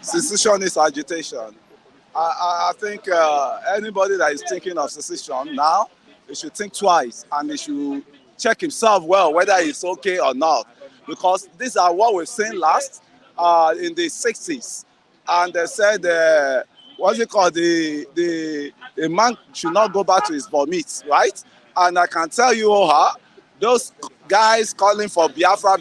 Secessionist agitation. I think anybody that is thinking of secession now, he should think twice and he should check himself well whether it's okay or not. Because these are what we've seen last in the 60s. And they said, what's it called? The man should not go back to his vomit, right? And I can tell you, those guys calling for Biafra,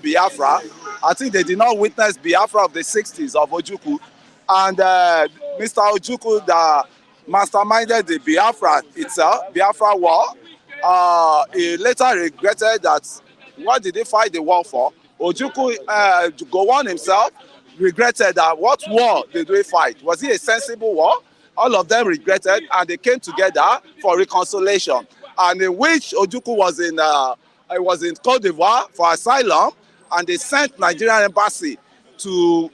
I think they did not witness Biafra of the 60s of Ojukwu. And Mr. Ojukwu that masterminded the Biafra itself, Biafra war, he later regretted that. What did they fight the war for? Ojukwu, Gowon himself, regretted that. What war did we fight? Was it a sensible war? All of them regretted, and they came together for reconciliation. And in which Ojukwu was in Cote d'Ivoire for asylum, and they sent Nigerian embassy to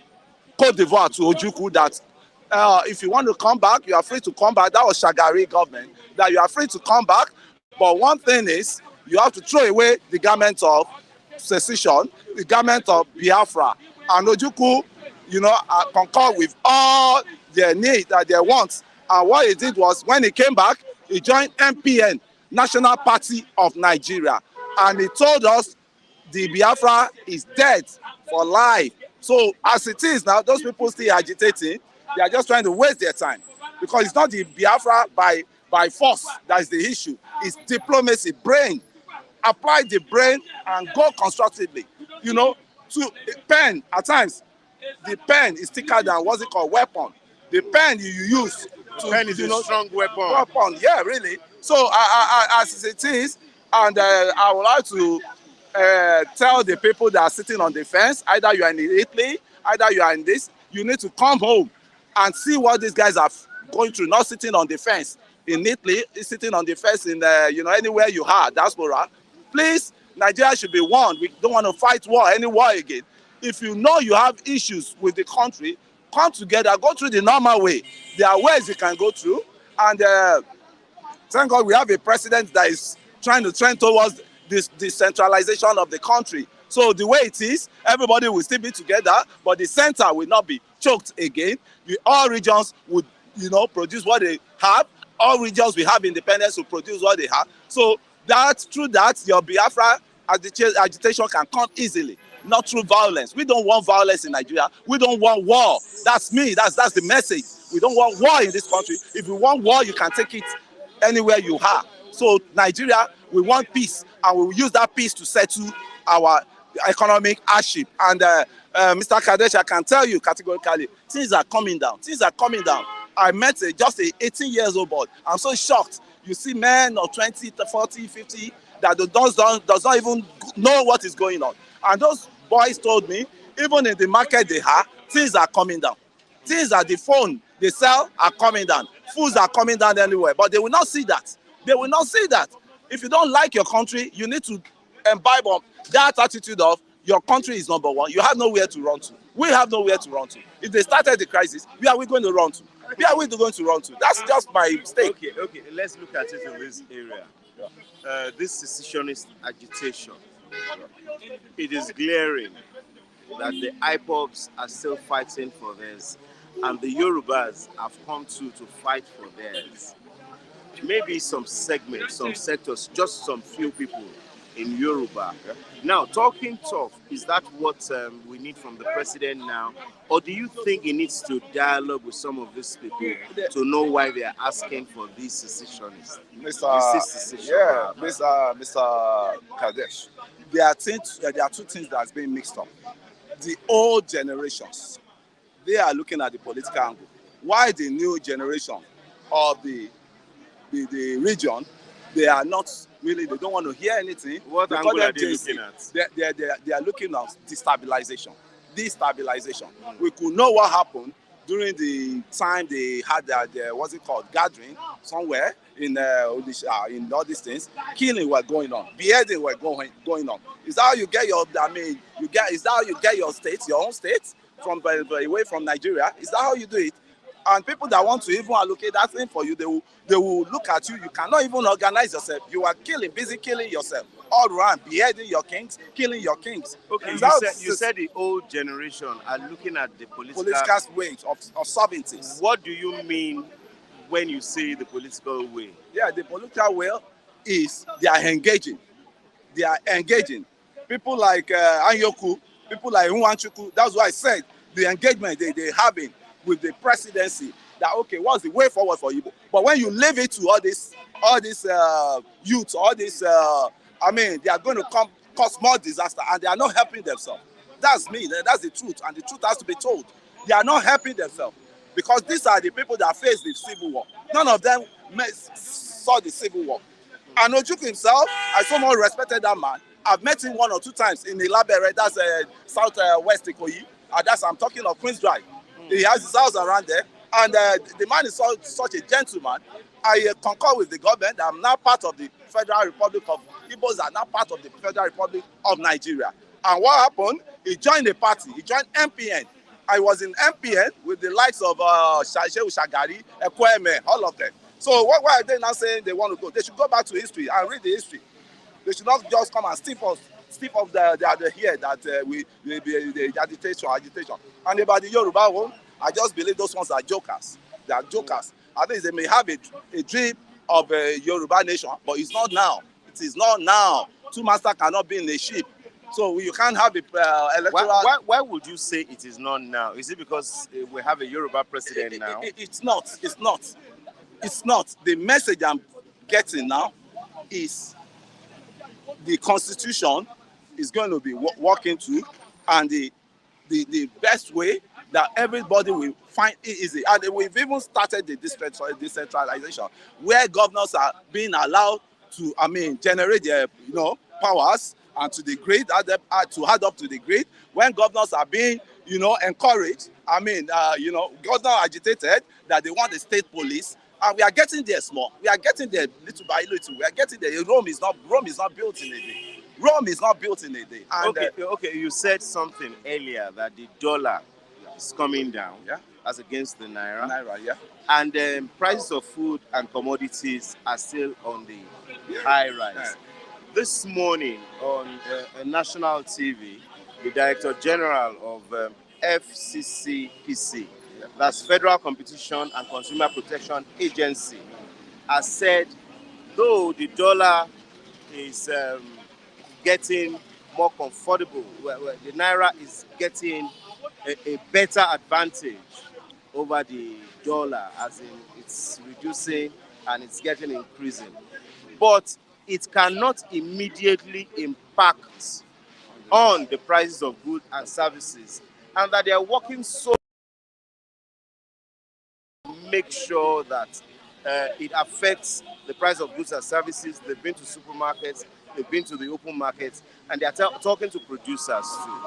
Cote d'Ivoire to Ojukwu that if you want to come back, you are free to come back. That was Shagari government, that you are free to come back. But one thing is, you have to throw away the garment of secession, the garment of Biafra. And Ojukwu, concurred with all their needs, their wants. And what he did was, when he came back, he joined MPN, National Party of Nigeria. And he told us the Biafra is dead for life. So as it is now, those people still agitating. They are just trying to waste their time. Because it's not the Biafra by force that is the issue. It's diplomacy, brain. Apply the brain and go constructively. To pen, at times, the pen is thicker than what's it called, weapon. The pen you use to, pen is a strong weapon. Yeah, really. So as it is, and I would like to tell the people that are sitting on the fence, either you are in Italy, either you are in this, you need to come home and see what these guys are going through, not sitting on the fence. In Italy, sitting on the fence in, anywhere you are, diaspora. Please, Nigeria should be one. We don't want to fight any war again. If you know you have issues with the country, come together, go through the normal way. There are ways you can go through. And thank God we have a president that is trying to trend towards this decentralization of the country. So the way it is, everybody will still be together, but the center will not be choked again. All regions would, produce what they have. All regions will have independence to produce what they have. So through that, your Biafra agitation can come easily, not through violence. We don't want violence in Nigeria. We don't want war. That's me. That's the message. We don't want war in this country. If you want war, you can take it anywhere you are. So Nigeria, we want peace, and we will use that peace to settle our economic hardship. And Mr. Kadesh, I can tell you categorically, things are coming down. Things are coming down. I met just a 18 years old boy. I'm so shocked. You see men of 20, 40, 50 that does not even know what is going on. And those boys told me, even in the market they have, things are coming down. Things at the phone they sell are coming down. Foods are coming down anywhere. But they will not see that. They will not see that. If you don't like your country, you need to imbibe that attitude of your country is number one. You have nowhere to run to. We have nowhere to run to. If they started the crisis, where are we going to run to? Where are we going to run to? That's just my mistake. Okay. Let's look at it in this area. This secessionist agitation. It is glaring that the IPOBs are still fighting for theirs, and the Yorubas have come to fight for theirs. Maybe some segments, some sectors, just some few people in Yoruba. Now, talking tough, is that what we need from the president now? Or do you think he needs to dialogue with some of these people to know why they are asking for these secessionists? Mr. Kadesh, there are two things that has been mixed up. The old generations, they are looking at the political angle. Why the new generation of the region, they are not really, they don't want to hear anything. What angle are they looking at? They are looking at destabilization. We could know what happened during the time they had their what's it called, gathering somewhere in all these things. Killing were going on, beheading were going on. Is that how you get is that how you get your state, your own state, from away from Nigeria? Is that how you do it? And people that want to even allocate that thing for you, they will look at you. You cannot even organize yourself. You are busy killing yourself all around, beheading your kings, killing your kings. Okay, you said the old generation are looking at the political ways of solving things. What do you mean when you say the political way? Yeah, the political way is they are engaging. They are engaging. People like Anyoku, people like Nwanchuku, that's why I said the engagement they having with the presidency, that okay, what's the way forward for you? But when you leave it to all this youth, all this, they are going to cause more disaster, and they are not helping themselves. That's me. That's the truth, and the truth has to be told. They are not helping themselves because these are the people that face the civil war. None of them saw the civil war. And Ojukwu himself, I so much respected that man. I've met him 1 or 2 times in Ilabere, that's south west Ikoyi. I'm talking of Queen's Drive. He has his house around there, and the man is such a gentleman. I concur with the government. I'm now part of the Federal Republic of Igbos, are now part of the Federal Republic of Nigeria. And what happened? He joined the party. He joined MPN. I was in MPN with the likes of Shehu Shagari, Ekweme, all of them. So why are they now saying they want to go? They should go back to history and read the history. They should not just come and stiff off the here that the agitation. And about the Yoruba one, I just believe those ones are jokers. They are jokers. At least they may have a dream of a Yoruba nation, but it's not now. It is not now. 2 masters cannot be in a ship. So you can't have a electoral... Why would you say it is not now? Is it because we have a Yoruba president now? It's not. It's not. It's not. The message I'm getting now is the Constitution is going to be working to, and the best way that everybody will find it easy. And we've even started the decentralization, where governors are being allowed to, generate their, powers and to the grid, to add up to the grid. When governors are being, encouraged, governors are agitated that they want the state police. And we are getting there small. We are getting there little by little. We are getting there. Rome is not built in a day. Rome is not built in a day. And, okay. You said something earlier that the dollar is coming down, as against the naira. And prices of food and commodities are still on the high rise. Yeah. This morning on national TV, the Director General of FCCPC, that's Federal Competition and Consumer Protection Agency, has said though the dollar is getting more comfortable, the naira is getting a better advantage over the dollar, as in it's reducing and it's getting increasing. But it cannot immediately impact on the prices of goods and services, and that they are working so make sure that it affects the price of goods and services. They've been to supermarkets, they've been to the open markets, and they're talking to producers too.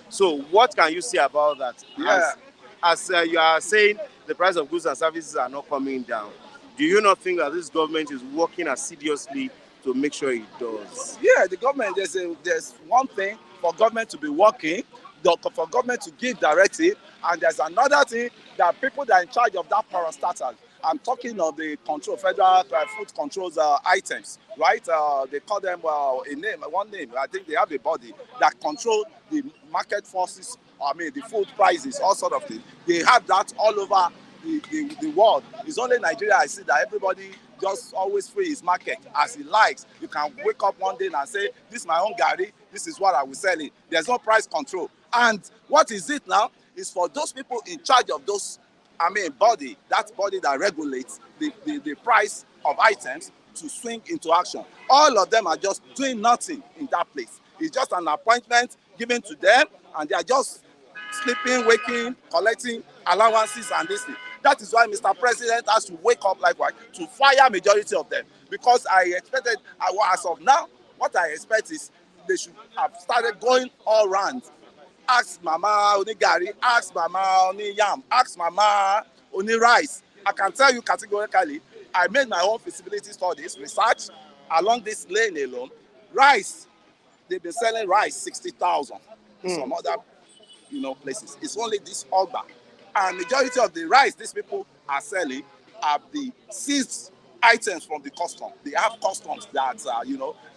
So what can you say about that? Yeah. As you are saying, the price of goods and services are not coming down. Do you not think that this government is working assiduously to make sure it does? Yeah, the government, there's one thing for government to be working, for government to give directive, and there's another thing that people that are in charge of that parastatal. I'm talking of the federal food controls items, right? They call them one name. I think they have a body that control the market forces. The food prices, all sort of things. They have that all over the world. It's only Nigeria I see that everybody just always free his market as he likes. You can wake up one day and say, this is my own Gary, this is what I will sell it. There's no price control. And what is it now? Is for those people in charge of those, body that regulates the price of items to swing into action. All of them are just doing nothing in that place. It's just an appointment given to them, and they are just sleeping, waking, collecting allowances and this thing. That is why Mr. President has to wake up likewise to fire majority of them. Because I expected, as of now, what I expect is they should have started going all round. Ask Mama Oni Gari, ask Mama Oni Yam, ask Mama Oni Rice. I can tell you categorically, I made my own feasibility studies, research along this lane alone. Rice, they've been selling rice 60,000 in some other places. It's only this Ogba And majority of the rice these people are selling are the seized items from the custom. They have customs that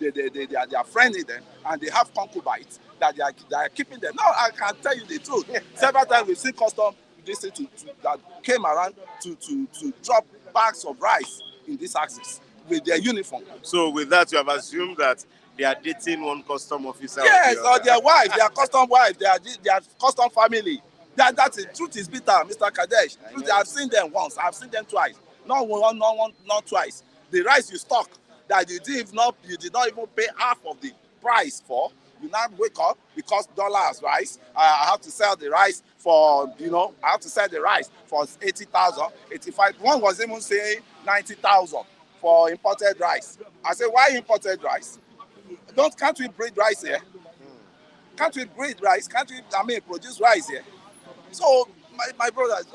they are friendly them, and they have concubines that they are keeping them. Now I can tell you the truth. Several times we've seen custom that came around to drop bags of rice in this axis with their uniform. So with that, you have assumed that they are dating one custom officer. Yes, or their wife, their custom wife, their custom family. That the truth is bitter, Mr. Kadesh. I've seen them once. I've seen them twice. Not one, not twice. The rice you stock that you did not even pay half of the price for. You now wake up because dollars rise. I have to sell the rice for I have to sell the rice for 80,000, 85. One was even saying 90,000 for imported rice. I said, why imported rice? Can't we breed rice here? Can't we breed rice? Can't we produce rice here? So my brothers,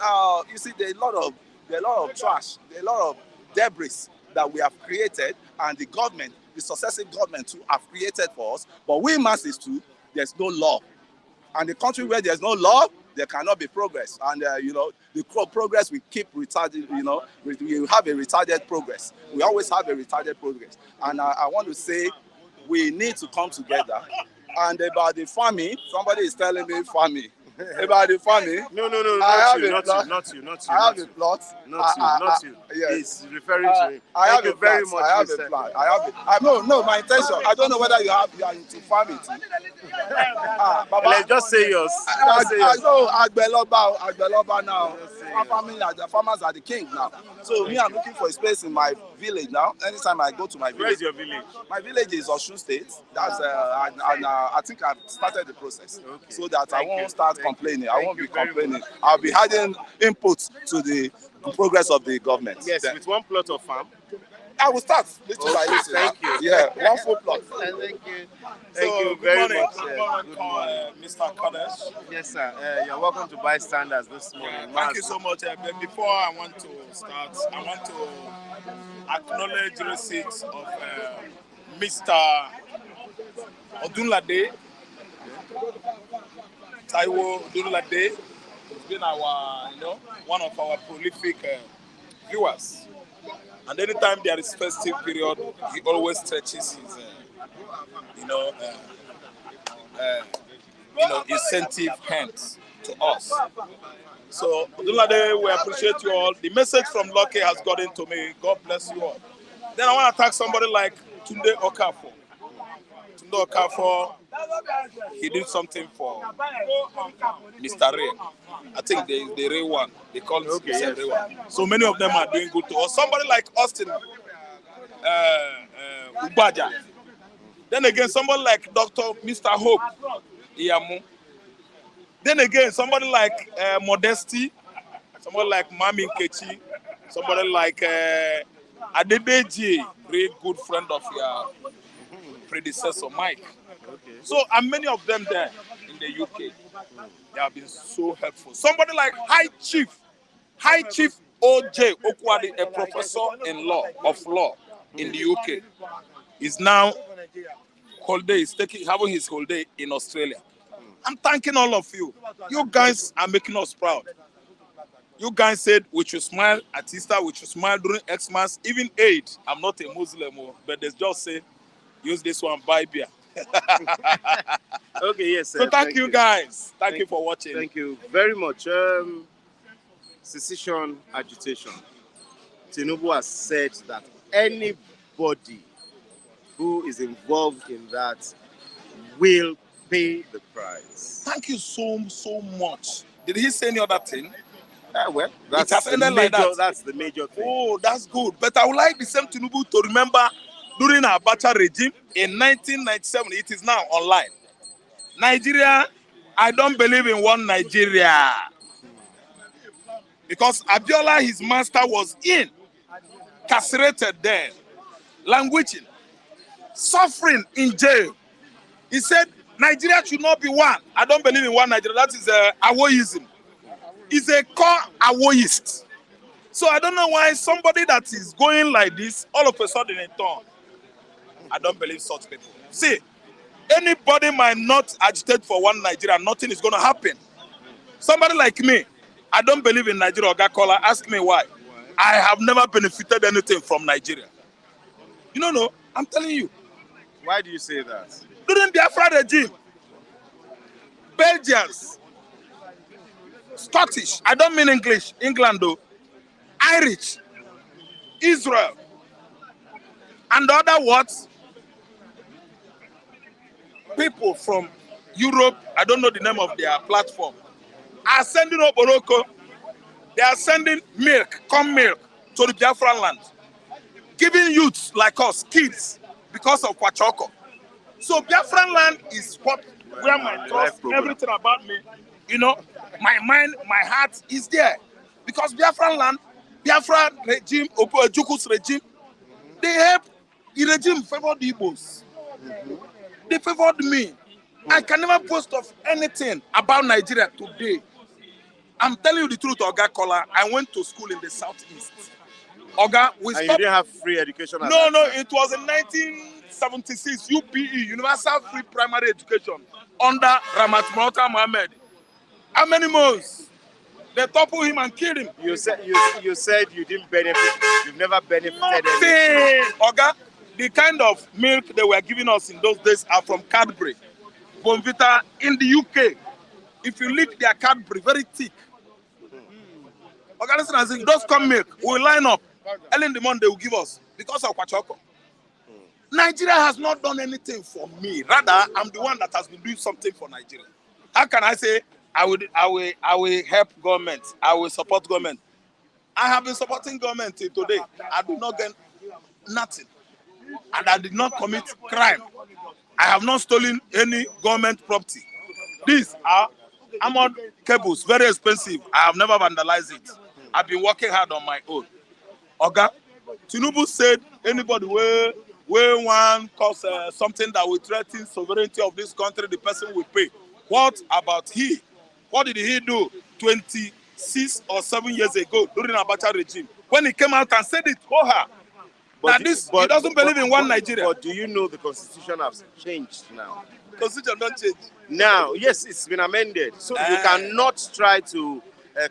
you see, there are a lot of trash, there are a lot of debris that we have created, and the government, the successive government too, have created for us. But we masses too, there's no law, and the country where there's no law, there cannot be progress. And the progress we keep retarded. We have a retarded progress. We always have a retarded progress. And I want to say, we need to come together. And about the farming, somebody is telling me farming. About the farming. No, not you. I have a plot. Not you. Yes. He's referring to me. I have Thank you a very plan. much. I have a plan. No, my intention. I don't know whether you are into farming. Let's just say yours. I know Agbeloba now. Farmers are the king now. So I'm looking for a space in my village now. Anytime I go to my village. Where is your village? My village is Osun State. That's I think I've started the process, so that I won't start complaining. I won't be complaining. I'll be adding input to the progress of the government. Yes, with one plot of farm. I will start little by little. Thank you. Yeah, one full plot. Thank you. Thank you very much. Good morning, Mr. Kadesh. Yes, sir. You're welcome to Bystanders this morning. Thank you so much. But before I want to start, I want to acknowledge the receipt of Mr. Odunlade, Taiwo Odunlade. He's been our, one of our prolific viewers. And anytime there is festive period, he always stretches his, incentive hands to us. So, Odunlade, we appreciate you all. The message from Lucky has gotten to me. God bless you all. Then I want to thank somebody like Tunde Okafor. Tunde Okafor, he did something for Mr. Ray. I think the Ray one. They call it Ray one. So many of them are doing good to us. Somebody like Austin Ubaja. Then again, somebody like Dr. Mr. Hope Iyamu. Then again, somebody like Modesty. Somebody like Mami Nkechi. Somebody like Adedeji, very good friend of your predecessor, Mike. So, and many of them there in the UK, they have been so helpful. Somebody like High Chief O.J. Okwadi, a professor in law in the UK, is now having his holiday in Australia. I'm thanking all of you. You guys are making us proud. You guys said we should smile at Easter, we should smile during Xmas, even Eid. I'm not a Muslim, but they just say, use this one, buy beer. Okay, yes, sir. So thank you guys. Thank you for watching. Thank you very much. Secession agitation. TINUBU has said that anybody who is involved in that will pay the price. Thank you so much. Did he say any other thing? Well, that's the major thing. Oh, that's good. But I would like the same TINUBU to remember during our Abacha regime in 1997. It is now online. Nigeria, I don't believe in one Nigeria. Because Abiola, his master, was incarcerated there, languishing, suffering in jail. He said, Nigeria should not be one. I don't believe in one Nigeria. That is Awoism. He's a core Awoist. So I don't know why somebody that is going like this, all of a sudden in turn. I don't believe such people. See, anybody might not agitate for one Nigeria, nothing is going to happen. Somebody like me, I don't believe in Nigeria, Oga Kola. Ask me why. I have never benefited anything from Nigeria. You don't know? I'm telling you. Why do you say that? During the Biafra regime, Belgians, Scottish, I don't mean English, England though, Irish, Israel, and the other words, people from Europe, I don't know the name of their platform, are sending up Morocco. They are sending milk, corn milk, to the Biafran land, giving youths like us, kids, because of Kwachoko. So Biafran land is what, where my trust, everything about me, you know, my mind, my heart is there. Because Biafran land, Biafra regime, Juku's regime, they help, the regime favored the Igbos. They favored me. I can never boast of anything about Nigeria today. I'm telling you the truth, Oga Kola. I went to school in the southeast. Oga, we stopped. And you didn't have free education at No, that time? it was in 1976, UPE, Universal Free Primary Education, under Ramat Murata Mohammed. How many months? They toppled him and killed him. You said you didn't benefit. You've never benefited anything. Oga, the kind of milk they were giving us in those days are from Cadbury, Bonvita in the UK. If you lick their Cadbury, very thick. Oga, listen, I say, those come milk, we'll line up. Early in the morning, they will give us because of Kwachoko. Nigeria has not done anything for me. Rather, I'm the one that has been doing something for Nigeria. How can I say I will help government? I will support government. I have been supporting government till today. I do not get nothing, and I did not commit crime. I have not stolen any government property. These are armored cables, very expensive. I have never vandalized it. I've been working hard on my own. Oga, TINUBU said anybody will want cause something that will threaten sovereignty of this country, the person will pay. What about he? What did he do 26 or 7 years ago during Abacha regime? When he came out and said it, he doesn't believe in one Nigeria. But do you know the constitution has changed now? Constitution don't change. Now, yes, it's been amended. So you cannot try to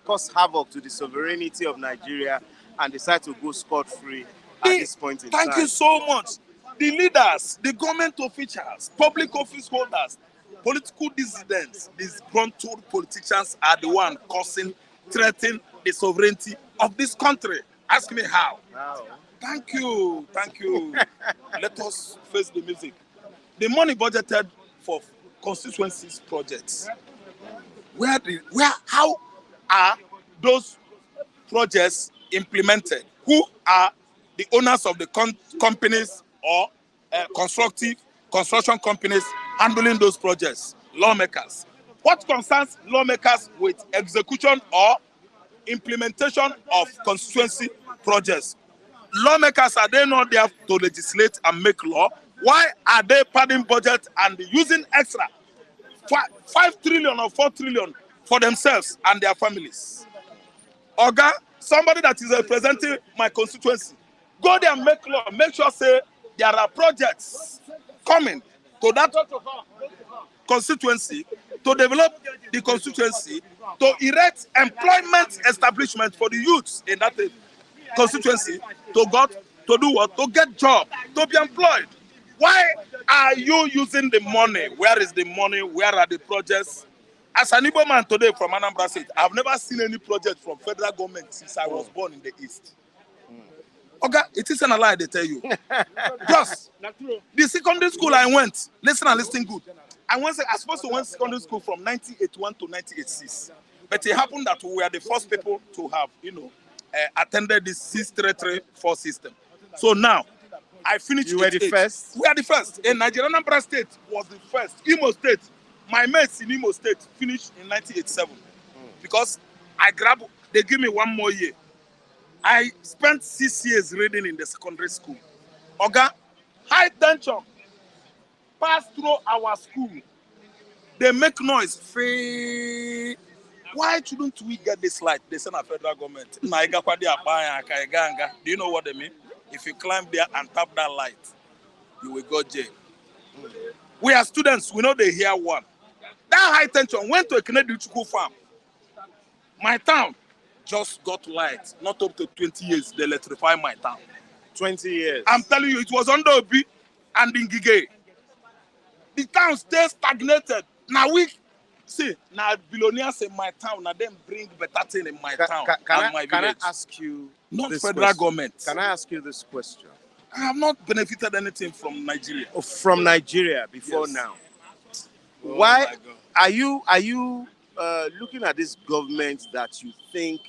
cause havoc to the sovereignty of Nigeria and decide to go scot-free at this point in time. Thank you so much. The leaders, the government officials, public office holders, political dissidents, these grunt-toed politicians are the one causing, threatening the sovereignty of this country. Ask me how. Wow. Thank you. Let us face the music. The money budgeted for constituencies projects. How are those projects implemented? Who are the owners of the companies or construction companies handling those projects? Lawmakers. What concerns lawmakers with execution or implementation of constituency projects? Lawmakers, are they not there to legislate and make law? Why are they padding budget and using extra 5 trillion or 4 trillion for themselves and their families? Oga, somebody that is representing my constituency, go there and make law. Make sure say there are projects coming to that constituency to develop the constituency, to erect employment establishment for the youths in that constituency, to do what? To get job, to be employed. Why are you using the money? Where is the money? Where are the projects? As an Igbo man today from Anambra State, I've never seen any project from federal government since I was born in the East. Okay, it isn't a lie, they tell you. Plus, the secondary school I went, listen and listen good. I was supposed to went secondary school from 1981 to 1986. But it happened that we were the first people to have, attended this 633-4 system. So now, I finished. You were the first? We are the first. In Nigeria, Anambra State was the first. Imo State, my mates in Imo State finished in 1987. Because they give me 1 more year. I spent 6 years reading in the secondary school. Oga, high tension pass through our school. They make noise. Why shouldn't we get this light? They send a federal government. Do you know what they mean? If you climb there and tap that light, you will go jail. We are students. We know they hear one. That high tension went to a Canadian school farm. My town, just got light. Not up to 20 years, they electrify my town. 20 years. I'm telling you, it was under Obi and Ngige. The town stays stagnated. Now we see, now billionaires in my town, now them bring better thing in my town and my can village. I ask you Not this federal question? government. Can I ask you this question? I have not benefited anything from Nigeria. Oh, from Nigeria before Yes. now. Oh Why my God. are you looking at this government that you think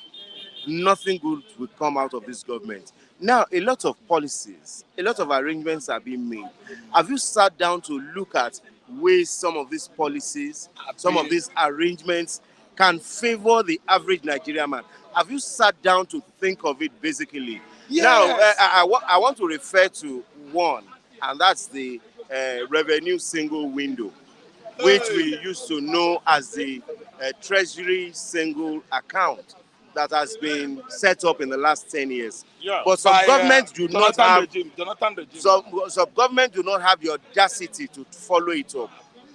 nothing good will come out of this government? Now, a lot of policies, a lot of arrangements are being made. Have you sat down to look at ways some of these policies, some of these arrangements can favor the average Nigerian man? Have you sat down to think of it basically? Yes. Now, I want to refer to one, and that's the revenue single window, which we used to know as the treasury single account that has been set up in the last 10 years. Yeah. But some governments do not have Jonathan regime. some governments do not have the audacity to follow it up.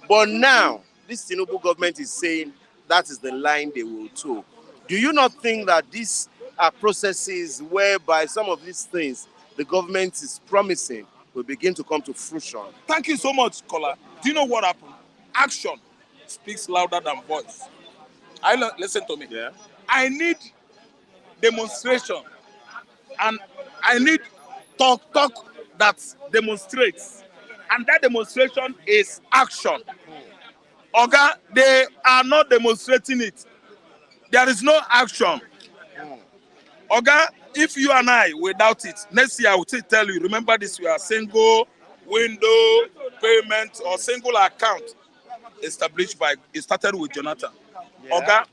But now, this TINUBU government is saying that is the line they will toe. Do you not think that these are processes whereby some of these things the government is promising will begin to come to fruition? Thank you so much, Kola. Do you know what happened? Action speaks louder than voice. Listen to me. Yeah. I need demonstration, and I need talk that demonstrates, and that demonstration is action. Oga, they are not demonstrating it. There is no action. Oga, if you and I without it, next year I will tell you, remember this, we are single window payment or single account established by, it started with Jonathan. Yeah. Oga,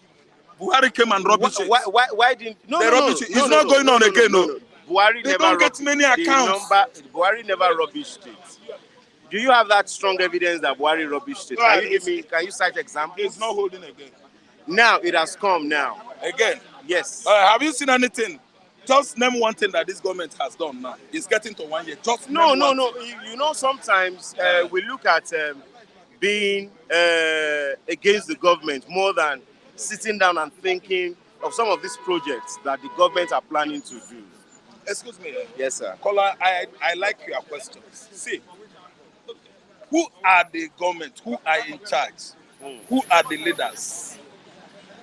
Buhari came and rubbish it. Why didn't It's not going on again. No. Buhari They never don't get many accounts. Buhari never rubbished it. Do you have that strong evidence that Buhari rubbished it? Can you cite examples? It's not holding again. Now it has come now. Again. Yes. Have you seen anything? Just name one thing that this government has done now. It's getting to 1 year. Just No. name one You know, sometimes we look at being against the government more than sitting down and thinking of some of these projects that the government are planning to do. Excuse me. Yes, sir. Kola, I like your questions. See, who are the government? Who are in charge? Who are the leaders?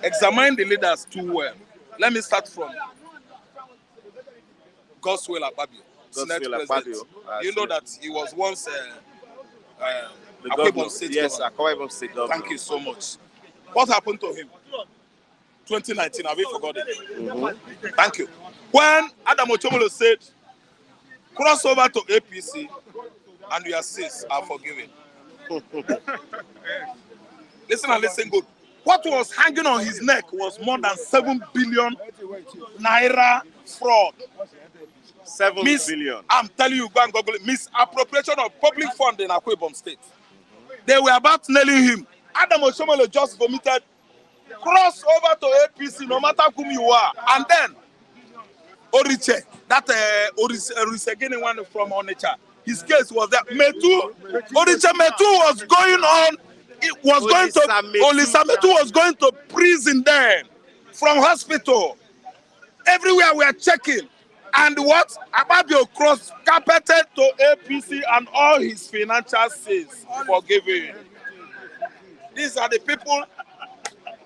Examine the leaders too well. Let me start from Godswill Akpabio, Senate President. You know that he was once The Akwa Ibom governor. State Yes, governor. Akwa Ibom State governor. Thank you so much. What happened to him? 2019, have you forgotten? Thank you. When Adam Ochomolo said, cross over to APC and your sins are forgiven. Listen and listen good. What was hanging on his neck was more than 7 billion naira fraud. 7 billion. I'm telling you, go and Google it. Misappropriation of public fund in Akwa Ibom State. They were about nailing him. Adam Oshomole just vomited. Cross over to APC, no matter whom you are. And then, Oriche, that Orisegini one from Onitsha, his case was that Oriche Metu was going on. It was going to Olisa Metu was going to prison then, from hospital. Everywhere we are checking. And what? Akpabio cross carpeted to APC and all his financial sins forgiven. These are the people,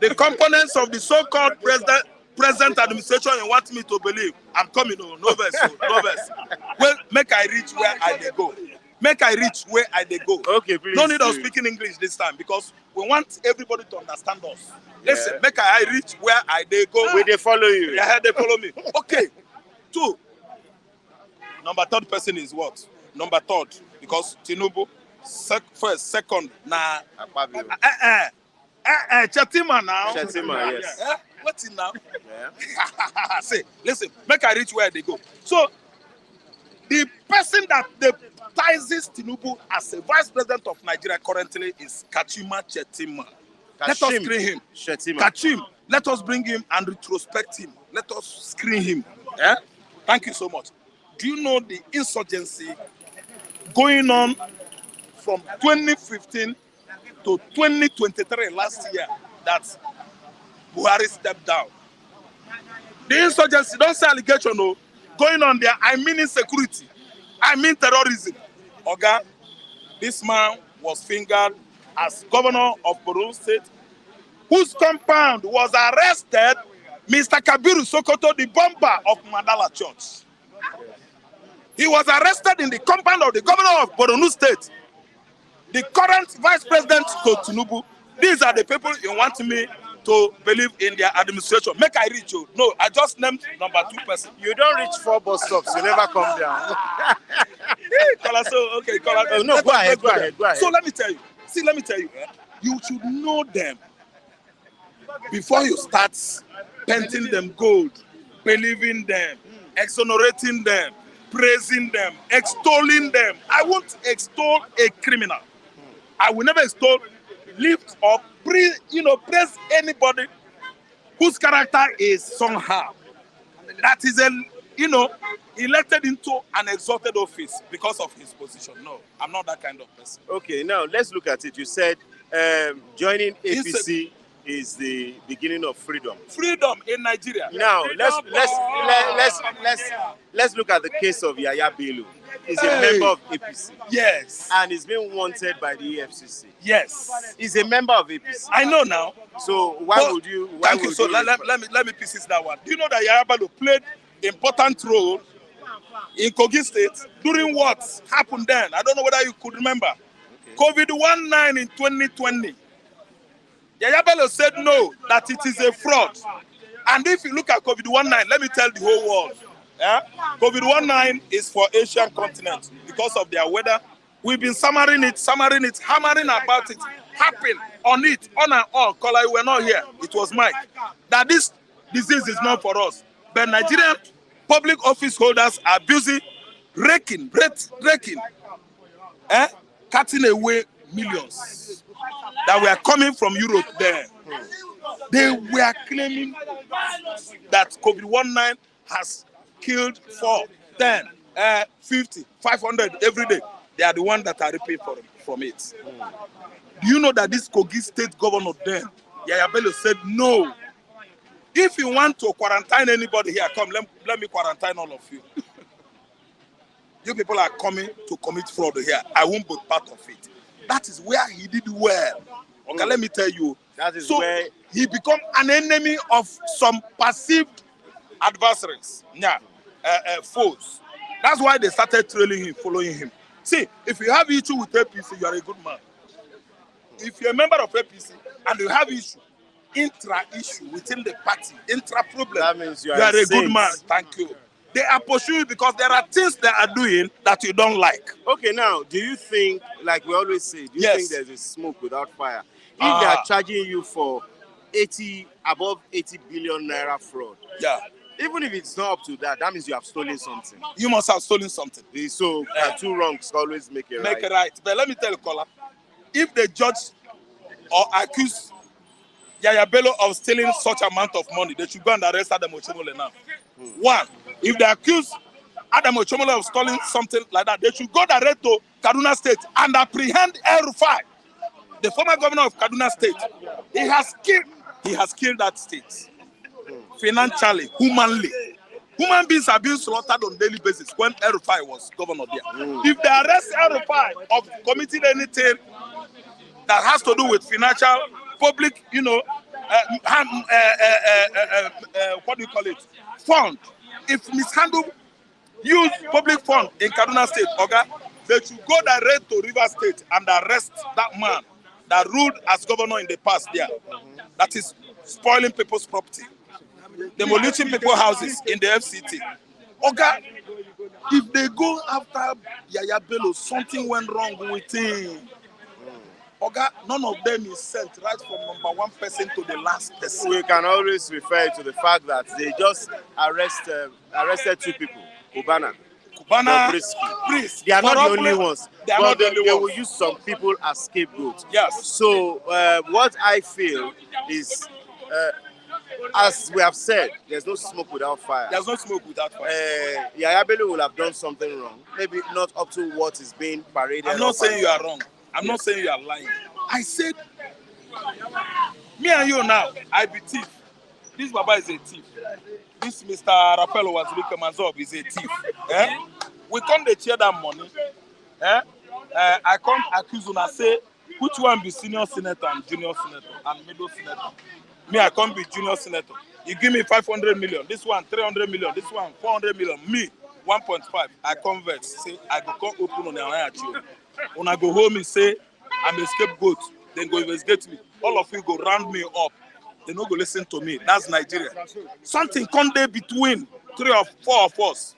the components of the so-called present administration you want me to believe. I'm coming, no verse. Well, make I reach where I dey go. Make I reach where I dey go. Okay, please. No need of speaking English this time because we want everybody to understand us. Listen, make I reach where I dey go. Will they follow you? Yeah, they follow me. Okay. 2. Number 3rd person is what? Number 3rd, because TINUBU, first, second, nah. Akpabio. Chetima now. Chetima, yes. What's it now? Yeah. Say, listen, make I reach where they go. So, the person that deputizes TINUBU as a vice president of Nigeria currently is Kachima Chetima. Let us screen him. Chetima. Kachim, let us bring him and retrospect him. Let us screen him. Yeah? Thank you so much. Do you know the insurgency going on from 2015 to 2023 last year that Buhari stepped down? The insurgency, don't say allegation, no. Going on there, I mean insecurity. I mean terrorism. Oga, this man was fingered as governor of Borno State, whose compound was arrested, Mr. Kabiru Sokoto, the bomber of Mandala Church. He was arrested in the compound of the governor of Borno State, the current vice president to TINUBU. These are the people you want me to believe in their administration. Make I reach you. No, I just named number 2 person. You don't reach 4 bus stops, you never come down. So, okay, no, go ahead. So let me tell you. See, let me tell you. You should know them before you start painting them gold, believing them, exonerating them, praising them, extolling them. I won't extol a criminal. I will never extol, lift up, praise anybody whose character is somehow that is elected into an exalted office because of his position. No, I'm not that kind of person. Okay, now let's look at it. You said joining APC is the beginning of freedom. Freedom in Nigeria. Now let's look at the case of Yaya Bello. He's a member of APC. Yes. And he's been wanted by the EFCC. Yes. He's a member of APC. I know now. So why would you? Thank you. So let me piece that one. Do you know that Yaya Bello played important role in Kogi State during what happened then? I don't know whether you could remember. Okay. COVID-19 in 2020. Yaya Bello said no, that it is a fraud. And if you look at COVID-19, let me tell the whole world. Yeah? COVID-19 is for Asian continent because of their weather. We've been hammering it, hammering about it, harping on it, on and on. Kola, you were not here. It was Mike. That this disease is not for us. But Nigerian public office holders are busy raking, cutting away millions that were coming from Europe there. They were claiming that COVID-19 has killed 4, 10, 50, 500 every day. They are the ones that are reaping from it. Do you know that this Kogi State governor then, Yaya Bello, said no. If you want to quarantine anybody here, come, let me quarantine all of you. You people are coming to commit fraud here. I won't be part of it. That is where he did well. Okay, let me tell you. That is so where he become an enemy of some perceived adversaries. Yeah. Foes. That's why they started trailing him, following him. See, if you have issue with APC, you are a good man. If you're a member of APC and you have issue, intra-issue within the party, intra-problem, that means you are a good man. Thank you. They are pursuing because there are things they are doing that you don't like. Okay, now, do you think, like we always say, do you think there's a smoke without fire? If they are charging you for above 80 billion naira fraud, even if it's not up to that, that means you have stolen something. You must have stolen something. So, 2 wrongs always make it right. Make it right. But let me tell you, Kola, if they judge or accuse Yaya Bello of stealing such amount of money, they should go and arrest Adam Ochomole now. 1, if they accuse Adam Ochomole of stealing something like that, they should go direct to Kaduna State and apprehend El-Rufai, the former governor of Kaduna State. He has killed that state. Financially, humanly. Human beings are being slaughtered on a daily basis when El-Rufai was governor there. If they arrest El-Rufai of committing anything that has to do with financial, public, what do you call it? Fund. If mishandle, use public fund in Kaduna State, okay, they should go direct to River State and arrest that man that ruled as governor in the past there. That is spoiling people's property, demolishing people's houses in the FCT. Okay, if they go after Yaya Bello, something went wrong with him. Okay, none of them is sent right from number 1 person to the last person. We can always refer to the fact that they just arrested 2 people, Kubana, Priest. They are not the only ones. They are not the only ones. They will use some people as scapegoats. Yes. So what I feel is, as we have said, there's no smoke without fire. There's no smoke without fire. Yaya Bello will have done something wrong. Maybe not up to what is being paraded. I'm not saying you are wrong. I'm not saying you are lying. I said, me and you now, I be thief. This Baba is a thief. This Mr. Raphael was Mazov is a thief. Eh? We can't share that money. Eh? I can't accuse una say which one be senior senator and junior senator and middle senator. Me, I can't be junior senator. You give me 500 million, this one 300 million, this one 400 million. Me 1.5. I convert. Say I go come open on the eye. When I go home and say I'm a scapegoat, then go investigate me. All of you go round me up. They no go listen to me. That's Nigeria. Something come there between 3 or 4 of us.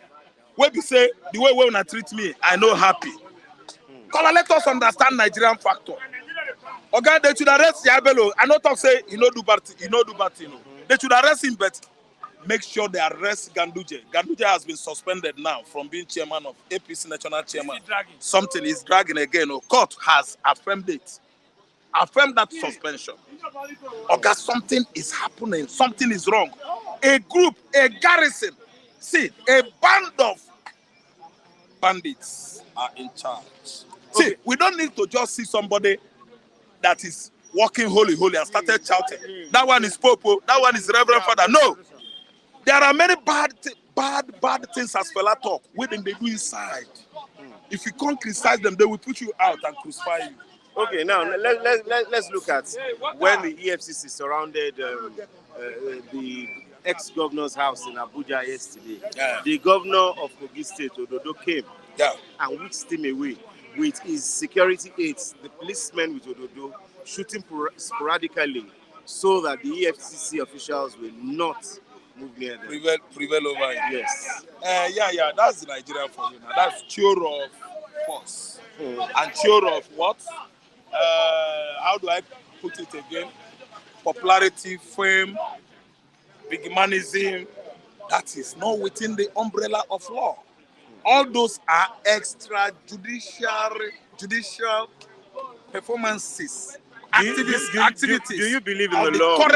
Where we say the way when I treat me, I no happy. Color, let us understand Nigerian factor. Okay, they should arrest Yabelo. I not talk say you know do bad, you know do bad, you know. They should arrest him, but make sure they arrest Ganduje. Ganduje has been suspended now from being chairman of APC national chairman. Something is dragging again. Oh, court has affirmed it. Affirmed that suspension. Okay, something is happening. Something is wrong. A group, a garrison, see, a band of bandits are in charge. Okay. See, we don't need to just see somebody that is walking holy and started shouting. That one is Popo. That one is Reverend Father. No. There are many bad things as fella talk. What they do inside. If you can't criticize them, they will put you out and crucify you. Okay, now let's look at when the EFCC surrounded the ex-governor's house in Abuja yesterday. Yeah. The governor of Kogi State, Ododo, came and whisked him away with his security aides, the policemen with Ododo, shooting sporadically so that the EFCC officials will not move near them. Prevail over him. Yes. Yeah, that's the Nigerian for you now. That's theory of force. And theory of what? How do I put it again? Popularity, fame, bigmanism. That is not within the umbrella of law. All those are judicial performances. Activities. Do you believe in the law?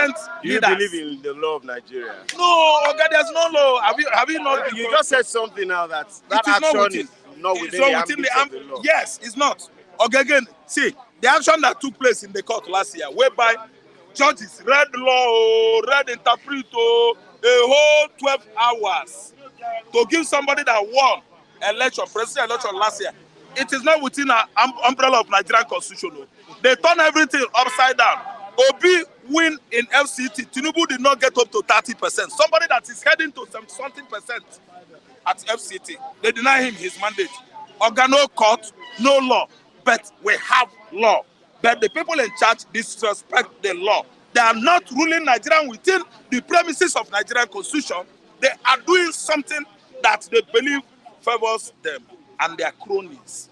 Do you believe in the law of Nigeria? No, okay, there's no law. Have you not? You just said something now that action is not within the ambit of the law. Yes, it's not. Okay, again, see, the action that took place in the court last year, whereby judges read law, read interpret a whole 12 hours to give somebody that won presidential election last year. It is not within an umbrella of Nigerian constitution. They turn everything upside down. Obi win in FCT. TINUBU did not get up to 30%. Somebody that is heading to something percent at FCT, they deny him his mandate. No court, no law. But we have law. But the people in charge disrespect the law. They are not ruling Nigeria within the premises of Nigerian constitution. They are doing something that they believe favors them and their cronies.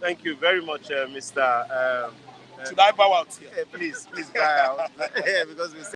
Thank you very much, Mr. Should I bow out here? Please bow out. Because we